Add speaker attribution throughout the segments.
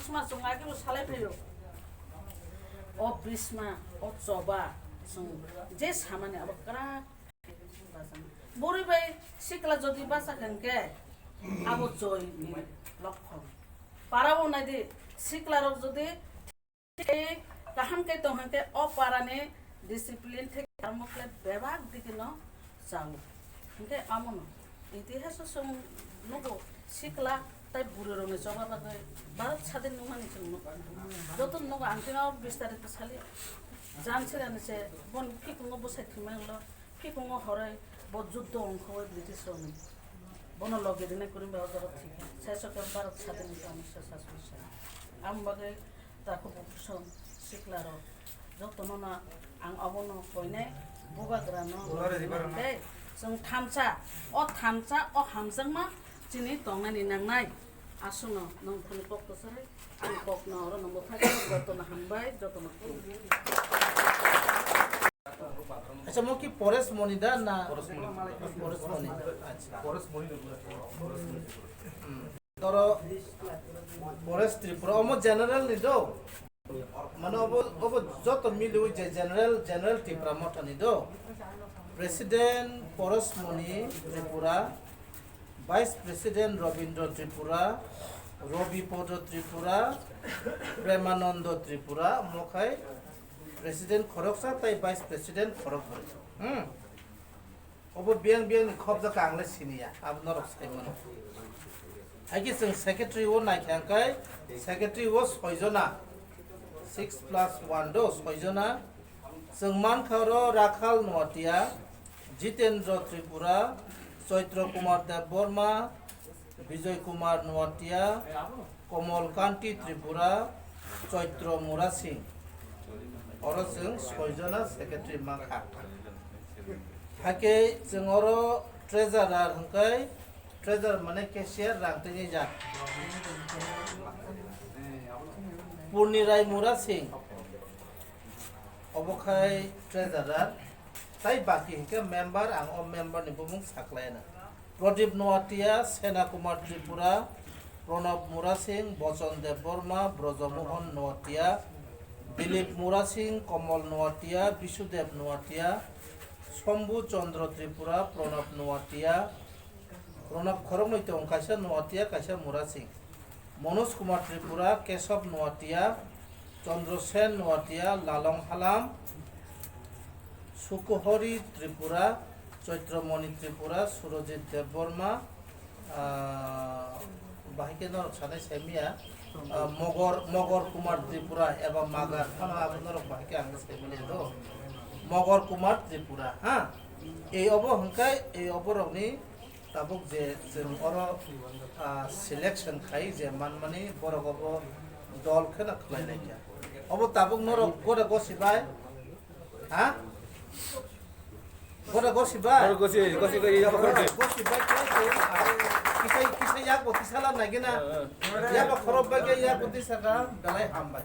Speaker 1: bisma sung agi lo salai phayo o bisma o choba sung je samane abo kra bori bai sikla jodi basa khanke abo joy ni লক্ষণ পারাবো না দি শিকলার যদি কাহামকে তোহাকে অপারানে discipline থেকে কর্মকলে বিভাগ দিকে ন যাও কিন্তু আমন ইতিহাস সম নগো শিকলা তাই বুড়ো রঙে জমা বাগে ভারত স্বাধীন নুমানি জন্য যত নগো আন্টিনাও বিস্তারিত ছালি জানছে জানিছে বন কি কোনো বসাই থিমাংলো কি কোনো হরে যুদ্ধ অংশ হয় ব্রিটিশ রঙে বন লগে দিনে করি ব্যবহার ঠিক শেষকে ভারত স্বাধীনতা 1947 সালে আমবাগে তাকে প্রফেশন শিখলার যতন না আং অবন কইনাই বুবাগ্রা ন দে जों थामसा अ हामजोंमा दिनै दंनानै नांनाय आसुनो नोंथांनि कक्टसरै आं कक्टनो हरो नंबो थागो जतन हामबाय जतन
Speaker 2: अच्छा मो की परेश मणिदा ना परेश मणि अच्छा
Speaker 3: পরেশ মণি
Speaker 2: तोरो परेश त्रिपुरा ओमो जनरल नि दो माने अब जत मिलु जे जनरल त्रिपुरा मत नि दो president Paresh Mani Tripura vice president Rabindra Tripura Rabipad Tripura Premananda Tripura मखाय प्रेसिडेंट खरकसा ताई वाइस प्रेसिडेंट खरक अब बियां खबजा कांगले सिनिया अब नरक साइमन आगे जों सेक्रेटारि वो नायखांखाय सेक्रेटारि वो 6 जना 6+1 दो 6 जना जों मानखारो राखाल नवाटिया जितेंद्र त्रिपुरा चैत्र कुमार देव बर्मा विजय कुमार नवाटिया कमल कांति त्रिपुरा चैत्र मुरा सिंह और जों 6 जना सेक्रेटारि माखा हाके जों और ट्रेजारार हंखाय ट्रेजर माने कैशियर रांगतनि जा पूर्णिराय मुरा सिंह अबखाय ट्रेजरार ताई बाकी हिके मेंबर आं अ मेंबर नि बुमुं साखलायना प्रदीप नवाटिया सेना कुमार त्रिपुरा प्रणब मुरा सिंह बचन देव बर्मा ब्रजमोहन नवाटिया दिलीप मुरा सिंह कमल नवाटिया विशुदेव नवाटिया शंभु चंद्र त्रिपुरा प्रणब नवाटिया प्रणब खरक नैते अंकाशा नवाटिया काशा मुरा सिंह मनोज कुमार त्रिपुरा केशव नवाटिया चंद्रसेन नवाटिया लालम हालाम सुकुहरी त्रिपुरा चैत्रमणि त्रिपुरा सुरजित देव बर्मा बाहिके नरक सानै सेमिया मगर कुमार त्रिपुरा एवं मागार आप नरक बाहिके आंगे सेमिले दो मगर कुमार त्रिपुरा हाँ এই অব হংকাই এই অবরকনি তাবুক যে जों অর সিলেকশন খাই যে মানমানি বরক অব দল খেনা খলাইনাই গিয়া অব তাবুক নরক গরে গসিবাই হ্যাঁ গরে গসিবাই
Speaker 3: গসি গই ইয়া করতে
Speaker 2: গসিবাই কিসাই কিসাই ইয়াক বতিসালা নাগিনা ইয়াক খরব বাগে ইয়াক বতিসারা বেলাই হামবাই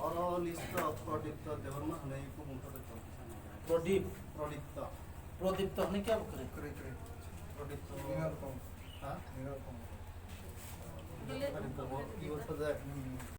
Speaker 4: और लिस्ट प्रदीप्त देवर्मा हनै को मुंतरे
Speaker 2: प्रदीप
Speaker 4: प्रदीप्त
Speaker 2: तो हमने क्या करे
Speaker 4: प्रदीप्त
Speaker 3: निरल
Speaker 4: हां निरल